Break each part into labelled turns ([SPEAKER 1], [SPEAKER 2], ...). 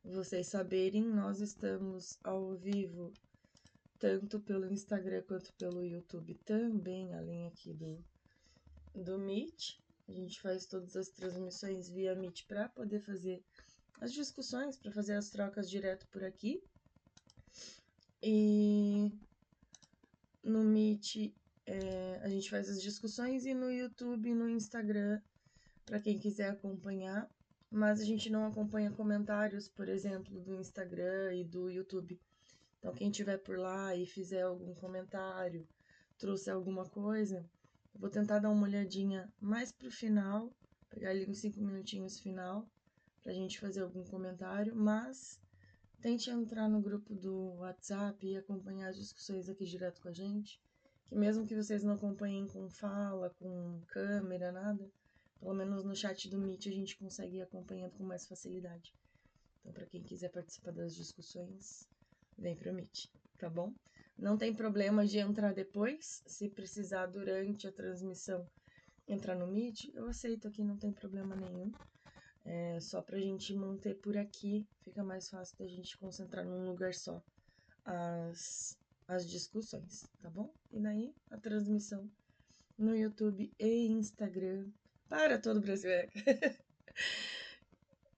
[SPEAKER 1] vocês saberem, nós estamos ao vivo, tanto pelo Instagram quanto pelo YouTube também, além aqui do Meet. A gente faz todas as transmissões via Meet para poder fazer as discussões, para fazer as trocas direto por aqui. E no Meet a gente faz as discussões e no YouTube e no Instagram, para quem quiser acompanhar. Mas a gente não acompanha comentários, por exemplo, do Instagram e do YouTube. Então, quem tiver por lá e fizer algum comentário, trouxer alguma coisa, eu vou tentar dar uma olhadinha mais pro final, pegar ali uns 5 minutinhos final, pra gente fazer algum comentário, mas tente entrar no grupo do WhatsApp e acompanhar as discussões aqui direto com a gente, que mesmo que vocês não acompanhem com fala, com câmera, nada, pelo menos no chat do Meet a gente consegue ir acompanhando com mais facilidade. Então, para quem quiser participar das discussões, vem pro Meet, tá bom? Não tem problema de entrar depois, se precisar durante a transmissão entrar no Meet, eu aceito aqui, não tem problema nenhum. É só pra gente manter por aqui, fica mais fácil da gente concentrar num lugar só as discussões, tá bom? E daí a transmissão no YouTube e Instagram para todo o Brasil.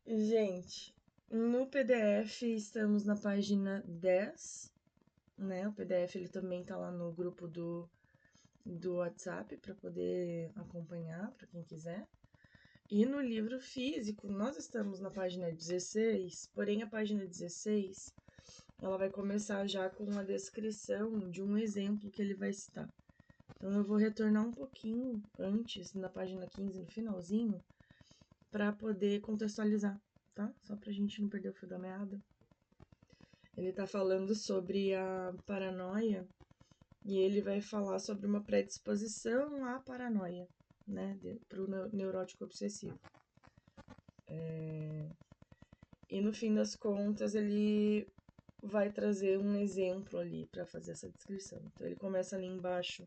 [SPEAKER 1] Gente, no PDF estamos na página 10, né? O PDF ele também tá lá no grupo do WhatsApp para poder acompanhar, para quem quiser. E no livro físico, nós estamos na página 16, porém a página 16, ela vai começar já com uma descrição de um exemplo que ele vai citar. Então eu vou retornar um pouquinho antes, na página 15, no finalzinho, para poder contextualizar, tá? Só pra gente não perder o fio da meada. Ele tá falando sobre a paranoia e ele vai falar sobre uma predisposição à paranoia, né? Pro neurótico obsessivo. E no fim das contas, ele vai trazer um exemplo ali para fazer essa descrição. Então, ele começa ali embaixo,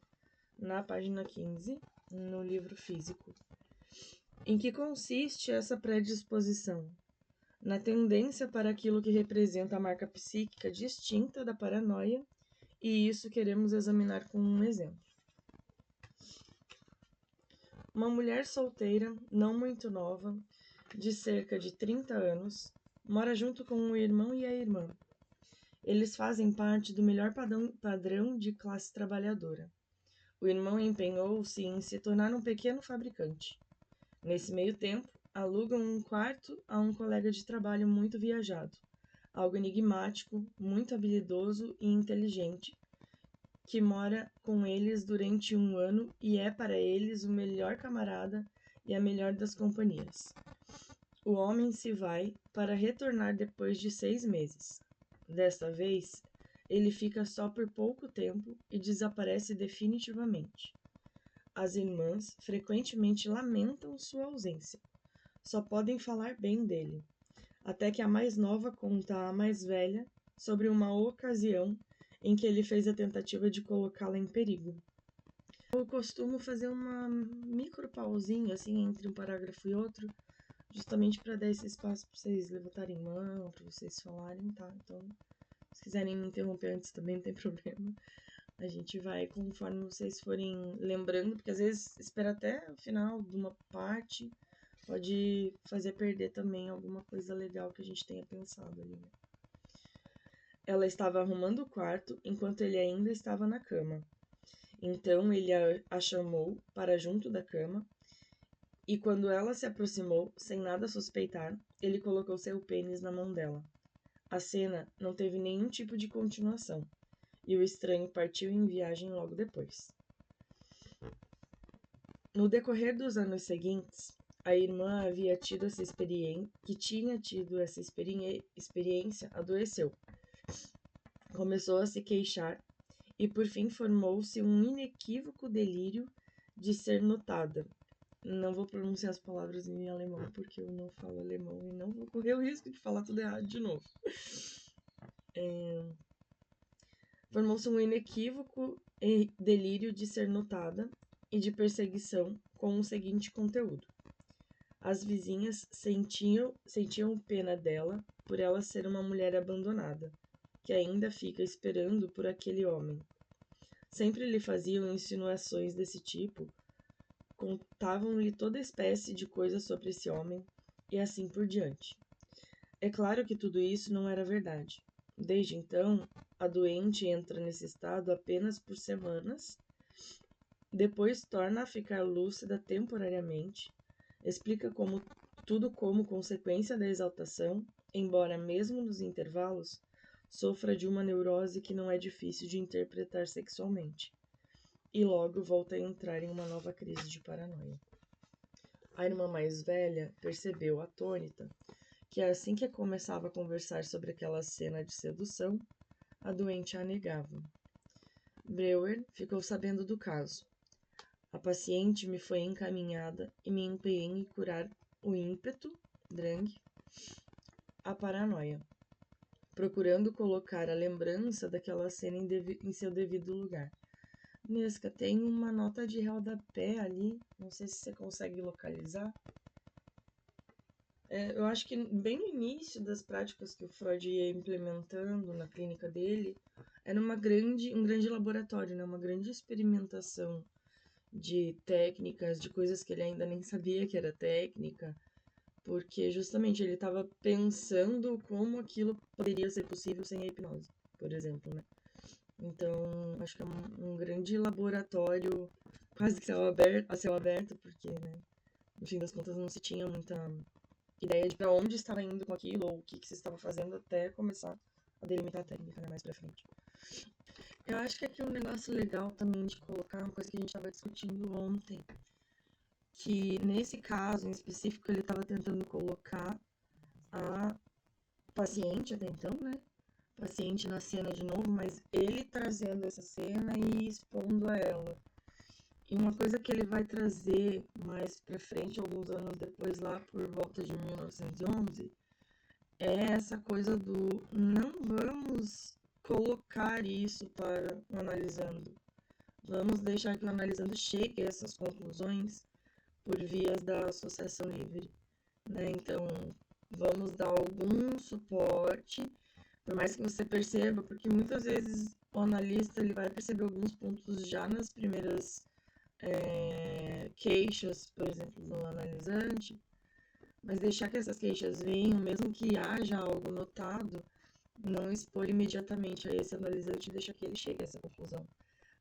[SPEAKER 1] na página 15, no livro físico. Em que consiste essa predisposição? Na tendência para aquilo que representa a marca psíquica distinta da paranoia, e isso queremos examinar com um exemplo. Uma mulher solteira, não muito nova, de cerca de 30 anos, mora junto com o irmão e a irmã. Eles fazem parte do melhor padrão de classe trabalhadora. O irmão empenhou-se em se tornar um pequeno fabricante. Nesse meio tempo, alugam um quarto a um colega de trabalho muito viajado, algo enigmático, muito habilidoso e inteligente, que mora com eles durante 1 ano e é para eles o melhor camarada e a melhor das companhias. O homem se vai para retornar depois de 6 meses. Desta vez, ele fica só por pouco tempo e desaparece definitivamente. As irmãs frequentemente lamentam sua ausência. Só podem falar bem dele, até que a mais nova conta à mais velha sobre uma ocasião em que ele fez a tentativa de colocá-la em perigo. Eu costumo fazer uma micropausinha assim entre um parágrafo e outro, justamente para dar esse espaço para vocês levantarem mão, para vocês falarem, tá? Então, se quiserem me interromper antes também não tem problema. A gente vai conforme vocês forem lembrando, porque às vezes esperar até o final de uma parte pode fazer perder também alguma coisa legal que a gente tenha pensado ali, né? Ela estava arrumando o quarto enquanto ele ainda estava na cama. Então ele a chamou para junto da cama e quando ela se aproximou, sem nada suspeitar, ele colocou seu pênis na mão dela. A cena não teve nenhum tipo de continuação e o estranho partiu em viagem logo depois. No decorrer dos anos seguintes, a irmã havia tido essa experiência adoeceu. Começou a se queixar e por fim formou-se um inequívoco delírio de ser notada. Não vou pronunciar as palavras em alemão porque eu não falo alemão e não vou correr o risco de falar tudo errado de novo. Formou-se um inequívoco delírio de ser notada e de perseguição com o seguinte conteúdo. As vizinhas sentiam pena dela por ela ser uma mulher abandonada, que ainda fica esperando por aquele homem. Sempre lhe faziam insinuações desse tipo, contavam-lhe toda espécie de coisas sobre esse homem, e assim por diante. É claro que tudo isso não era verdade. Desde então, a doente entra nesse estado apenas por semanas, depois torna a ficar lúcida temporariamente, explica tudo como consequência da exaltação, embora mesmo nos intervalos sofra de uma neurose que não é difícil de interpretar sexualmente, e logo volta a entrar em uma nova crise de paranoia. A irmã mais velha percebeu, atônita, que assim que começava a conversar sobre aquela cena de sedução, a doente a negava. Breuer ficou sabendo do caso. A paciente me foi encaminhada e me empenhei em curar o ímpeto, drang, a paranoia, procurando colocar a lembrança daquela cena em seu devido lugar. Nesca, tem uma nota de rodapé ali, não sei se você consegue localizar. Eu acho que bem no início das práticas que o Freud ia implementando na clínica dele, era um grande laboratório, né? Uma grande experimentação de técnicas, de coisas que ele ainda nem sabia que era técnica, porque justamente ele estava pensando como aquilo poderia ser possível sem a hipnose, por exemplo, né? Então, acho que é um grande laboratório, quase que a céu aberto, porque, né, no fim das contas não se tinha muita ideia de para onde estava indo com aquilo, ou o que se estava fazendo até começar a delimitar a técnica, né, mais pra frente. Eu acho que aqui um negócio legal também de colocar, uma coisa que a gente estava discutindo ontem, que nesse caso em específico ele estava tentando colocar a paciente até então, né? Paciente na cena de novo, mas ele trazendo essa cena e expondo a ela. E uma coisa que ele vai trazer mais pra frente, alguns anos depois, lá por volta de 1911, é essa coisa do não vamos colocar isso para o analisando. Vamos deixar que o analisando chegue a essas conclusões por vias da associação livre, né? Então, vamos dar algum suporte, por mais que você perceba, porque muitas vezes o analista ele vai perceber alguns pontos já nas primeiras queixas, por exemplo, do analisante, mas deixar que essas queixas venham, mesmo que haja algo notado, não expor imediatamente a esse analisante e deixar que ele chegue a essa conclusão,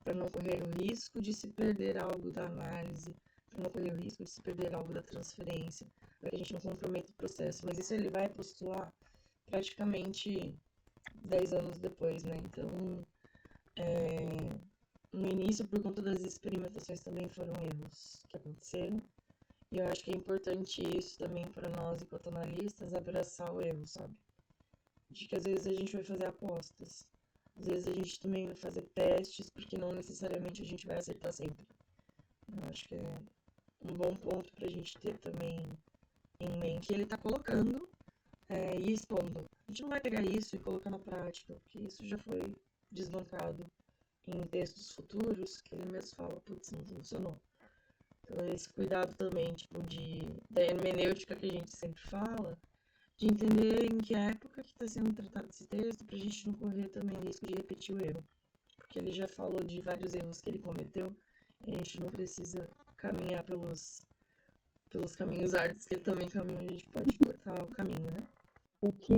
[SPEAKER 1] para não correr o risco de se perder algo da análise, para não correr o risco de se perder algo da transferência, para que a gente não comprometa o processo. Mas isso ele vai postular praticamente 10 anos depois, né? Então, no início, por conta das experimentações, também foram erros que aconteceram. E eu acho que é importante isso também para nós, enquanto analistas, abraçar o erro, sabe? De que às vezes a gente vai fazer apostas. Às vezes a gente também vai fazer testes, porque não necessariamente a gente vai acertar sempre. Eu acho que é um bom ponto para a gente ter também em mente que ele está colocando e expondo. A gente não vai pegar isso e colocar na prática, porque isso já foi desbancado em textos futuros, que ele mesmo fala, putz, não funcionou. Então, esse cuidado também, tipo, da hermenêutica que a gente sempre fala, de entender em que época que está sendo tratado esse texto, para a gente não correr também o risco de repetir o erro. Porque ele já falou de vários erros que ele cometeu, e a gente não precisa caminhar pelos caminhos árduos que ele também caminhou, a gente pode cortar o caminho, né?
[SPEAKER 2] O que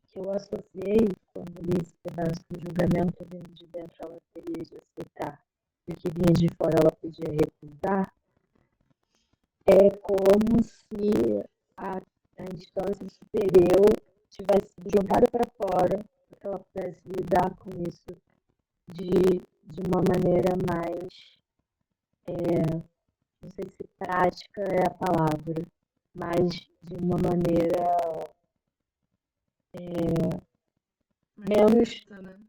[SPEAKER 2] que eu associei quando li esse pedaço do julgamento vindo de dentro, ela teria de aceitar, e o que vinha de fora ela podia recusar, é como se a instância superior tivesse sido jogada para fora, para que ela pudesse lidar com isso de uma maneira mais, não sei se prática é a palavra, mas de uma maneira menos,
[SPEAKER 1] né?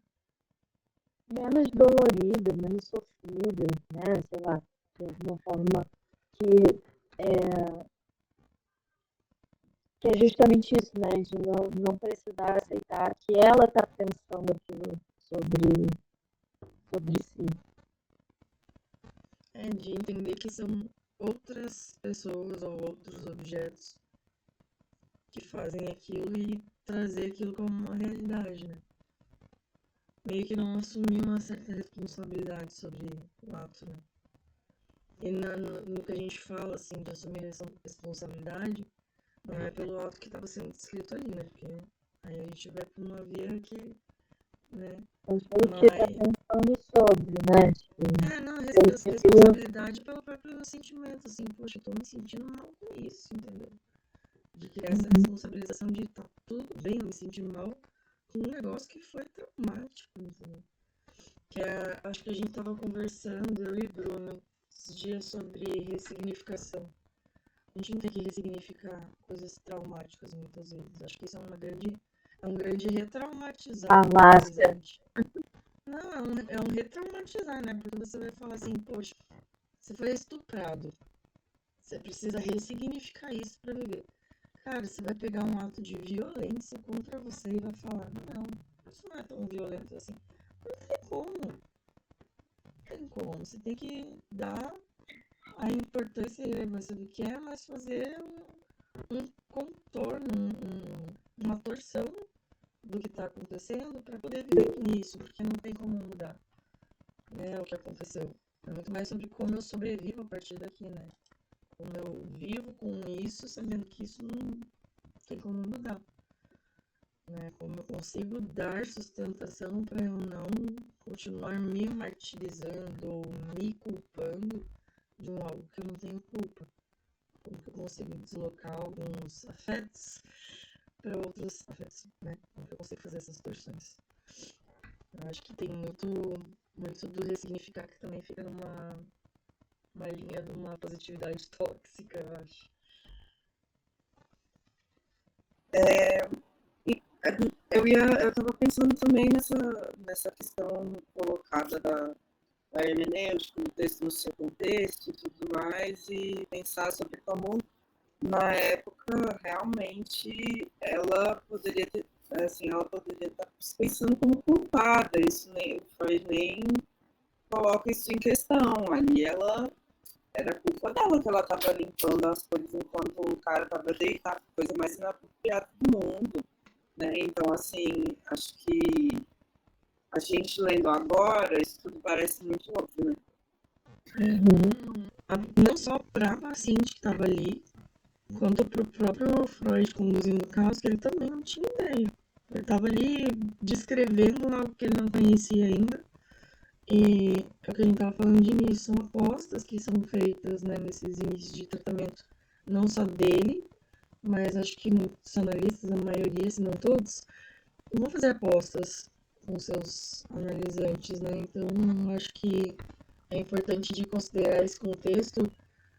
[SPEAKER 2] menos dolorida, menos sofrida, né? Sei lá, de uma forma que que é justamente isso, né? De não precisar aceitar que ela está pensando aquilo sobre si.
[SPEAKER 1] De entender que são outras pessoas ou outros objetos que fazem aquilo e trazer aquilo como uma realidade, né? Meio que não assumir uma certa responsabilidade sobre o ato, né? E no que a gente fala, assim, de assumir responsabilidade, não é pelo ato que estava sendo descrito ali, né? Porque aí a gente vai para uma via que, né,
[SPEAKER 2] Eu sei o
[SPEAKER 1] não
[SPEAKER 2] que tá
[SPEAKER 1] é...
[SPEAKER 2] pensando sobre, né? Tipo,
[SPEAKER 1] não,
[SPEAKER 2] eu seria
[SPEAKER 1] responsabilidade pelo próprio sentimento, assim, poxa, eu tô me sentindo mal com isso, entendeu? De criar essa responsabilização de tá tudo bem eu me sentir mal com um negócio que foi traumático, entendeu? Que é, acho que a gente tava conversando, eu e Bruno, esses dias sobre ressignificação. A gente não tem que ressignificar coisas traumáticas muitas vezes. Acho que isso é um grande retraumatizar.
[SPEAKER 2] falácia.
[SPEAKER 1] Não, é um retraumatizar, né? Porque você vai falar assim, poxa, você foi estuprado. Você precisa ressignificar isso pra viver. Cara, você vai pegar um ato de violência contra você e vai falar, não, isso não é tão violento assim. Não tem como. Não tem como. Você tem que dar a importância e relevância do que é, mas fazer um contorno, uma torção do que está acontecendo para poder viver com isso, porque não tem como mudar, né, o que aconteceu. É muito mais sobre como eu sobrevivo a partir daqui, né? Como eu vivo com isso, sabendo que isso não tem como mudar, né? Como eu consigo dar sustentação para eu não continuar me martirizando ou me culpando de algo que eu não tenho culpa. Como que eu consigo deslocar alguns afetos para outros afetos, né? Como que eu consigo fazer essas torções. Eu acho que tem muito do ressignificar que também fica uma linha de uma positividade tóxica, eu acho.
[SPEAKER 3] Eu tava pensando também nessa questão colocada da hermenêutica, no texto no seu contexto e tudo mais, e pensar sobre como, na época, realmente ela poderia ter, assim, ela poderia estar se pensando como culpada. Isso nem, o Freud nem coloca isso em questão. Ali ela era culpa dela que ela estava limpando as coisas enquanto o cara estava deitado, coisa mais inapropriada do mundo. Né? Então, assim, acho que a gente lendo agora, isso tudo parece muito óbvio, né?
[SPEAKER 1] Não só para a paciente que estava ali, quanto para o próprio Freud conduzindo o caso, que ele também não tinha ideia. Ele estava ali descrevendo algo que ele não conhecia ainda. E é o que a gente estava falando de início, são apostas que são feitas, né, nesses inícios de tratamento, não só dele, mas acho que muitos analistas, a maioria, se não todos, vão fazer apostas com seus analisantes, né? Então, acho que é importante de considerar esse contexto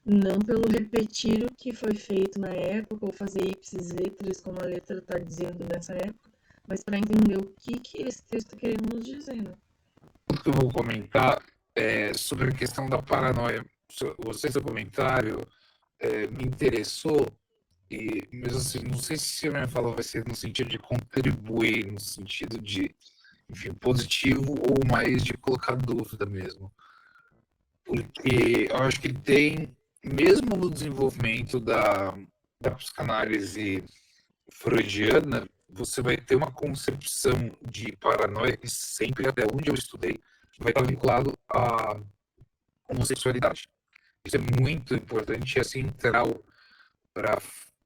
[SPEAKER 1] não pelo repetir o que foi feito na época ou fazer ipsis letras, como a letra está dizendo nessa época, mas para entender o que esse texto está querendo nos dizer, né?
[SPEAKER 4] O que eu vou comentar é sobre a questão da paranoia. Seu comentário me interessou, mas assim, não sei se a minha fala vai ser no sentido de contribuir, no sentido de, enfim, positivo ou mais de colocar dúvida mesmo. Porque eu acho que tem, mesmo no desenvolvimento da psicanálise freudiana, você vai ter uma concepção de paranoia que sempre, até onde eu estudei, vai estar vinculado à homossexualidade. Isso é muito importante, é central para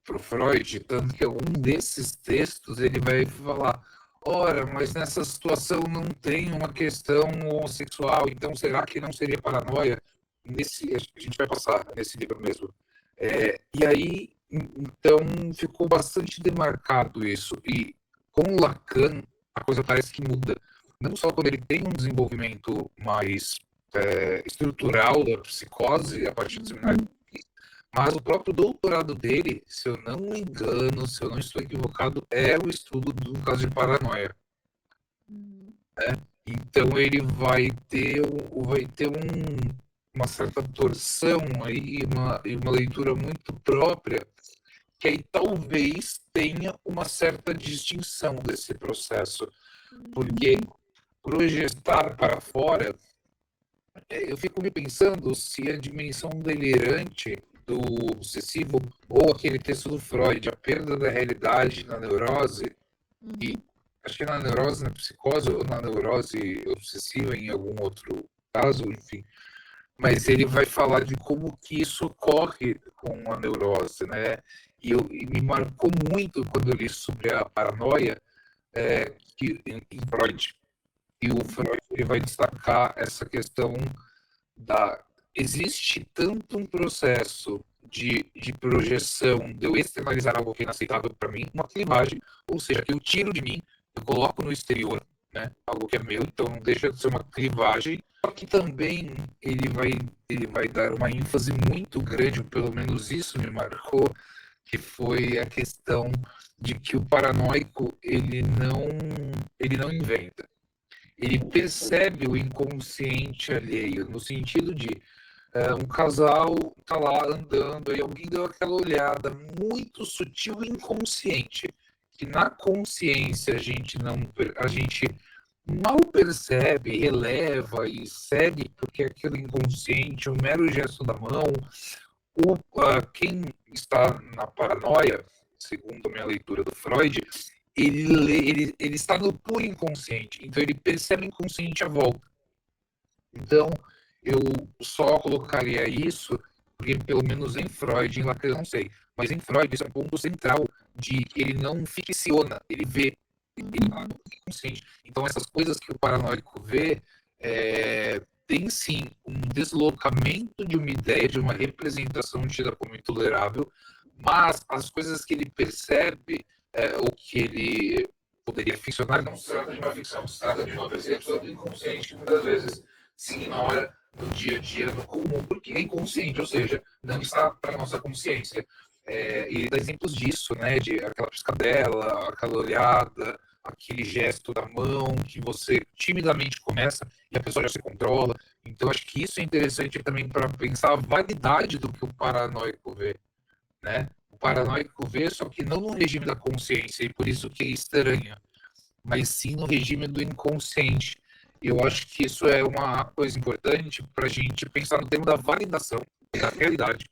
[SPEAKER 4] o Freud, tanto que algum desses textos ele vai falar, ora, mas nessa situação não tem uma questão homossexual, então será que não seria paranoia? A gente vai passar nesse livro mesmo. E aí, então, ficou bastante demarcado isso. E com Lacan, a coisa parece que muda. Não só quando ele tem um desenvolvimento mais estrutural da psicose a partir do seminário, mas o próprio doutorado dele, se eu não me engano, se eu não estou equivocado, é o estudo do caso de paranoia. Então ele vai ter uma certa torção aí, uma leitura muito própria, que aí talvez tenha uma certa distinção desse processo. Porque projetar para fora Eu fico me pensando se a dimensão delirante do obsessivo ou aquele texto do Freud, a perda da realidade na neurose, e acho que na neurose, na psicose ou na neurose obsessiva em algum outro caso, enfim, mas ele vai falar de como que isso ocorre com a neurose, né? E me marcou muito quando eu li sobre a paranoia em Freud. E o Freud ele vai destacar essa questão da... Existe tanto um processo de projeção, de eu externalizar algo que é inaceitável para mim, uma clivagem, ou seja, que eu tiro de mim, eu coloco no exterior, né? Algo que é meu, então não deixa de ser uma clivagem. Só que também ele vai dar uma ênfase muito grande, ou pelo menos isso me marcou, que foi a questão de que o paranoico ele não inventa. Ele percebe o inconsciente alheio, no sentido de um casal tá lá andando e alguém deu aquela olhada muito sutil e inconsciente, que na consciência a gente mal percebe, releva e segue porque aquele inconsciente, o mero gesto da mão, quem está na paranoia, segundo a minha leitura do Freud, ele está no puro inconsciente, então ele percebe o inconsciente à volta. Então, eu só colocaria isso, porque pelo menos em Freud, em Lacan eu não sei, mas em Freud isso é um ponto central de que ele não ficciona, ele vê, ele está no inconsciente. Então, essas coisas que o paranoico vê, tem sim um deslocamento de uma ideia, de uma representação tida como intolerável, mas as coisas que ele percebe, ou que ele poderia ficcionar, não se trata de uma ficção, se trata de uma percepção do inconsciente que muitas vezes se ignora no dia a dia, no comum, porque é inconsciente, ou seja, não está para a nossa consciência. E dá exemplos disso, né, de aquela piscadela, aquela olhada, aquele gesto da mão que você timidamente começa e a pessoa já se controla. Então, acho que isso é interessante também para pensar a validade do que o paranoico vê, né? O paranoico vê, só que não no regime da consciência, e por isso que é estranho, mas sim no regime do inconsciente. Eu acho que isso é uma coisa importante para a gente pensar no tema da validação da realidade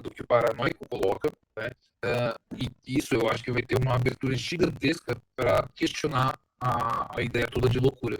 [SPEAKER 4] do que o paranoico coloca, né? E isso eu acho que vai ter uma abertura gigantesca para questionar a ideia toda de loucura.